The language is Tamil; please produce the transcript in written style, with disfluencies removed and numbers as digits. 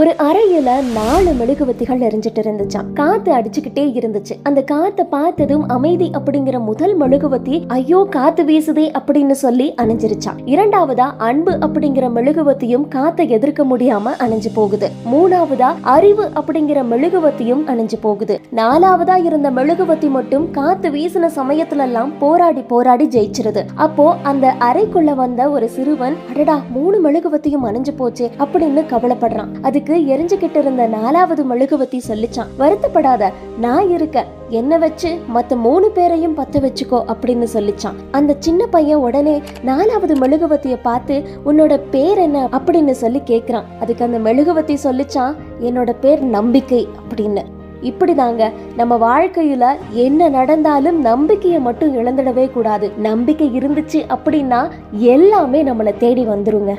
ஒரு அறையில 4 மெழுகுவத்திகள் எரிஞ்சிட்டு இருந்துச்சாம். காத்து அடிச்சுக்கிட்டே இருந்துச்சு. அந்த காத்தை பார்த்ததும் அமைதி அப்படிங்கிற முதல் மெழுகுவத்தி ஐயோ காத்து வீசுதே அப்படின்னு சொல்லி அணைஞ்சிருச்சாம். இரண்டாவதா அன்பு அப்படிங்கிற மெழுகுவத்தியும் காத்தை எதிர்க்க முடியாம அணைஞ்சு போகுது. மூணாவதா அறிவு அப்படிங்கிற மெழுகுவத்தியும் அணைஞ்சு போகுது. நாலாவதா இருந்த மெழுகுவத்தி மட்டும் காத்து வீசின சமயத்துல எல்லாம் போராடி போராடி ஜெயிச்சிருது. அப்போ அந்த அறைக்குள்ள வந்த ஒரு சிறுவன் அடடா 3 மெழுகுவத்தியும் அணைஞ்சு போச்சு அப்படின்னு கவலைப்படுறான். அதுக்கு எரிஞ்சுகிட்டு இருந்த 4வது மெழுகுவத்தி சொல்லிச்சான், வருத்தப்படாத, நான் இருக்க, என்ன வச்சு மத்த 3 பேரையும் பத்த வச்சுக்கோ அப்படின்னு சொல்லிச்சான். அந்த சின்ன பையன் உடனே 4வது மெழுகுவத்திய பார்த்து உன்னோட பேர் என்ன அப்படின்னு சொல்லி கேக்குறான். அதுக்கு அந்த மெழுகுவத்தி சொல்லிச்சான், என்னோட பேர் நம்பிக்கை அப்படின்னு. இப்படிதாங்க நம்ம வாழ்க்கையில என்ன நடந்தாலும் நம்பிக்கையை மட்டும் இழந்துடவே கூடாது. நம்பிக்கை இருந்துச்சு அப்படின்னா எல்லாமே நம்மளை தேடி வந்துருங்க.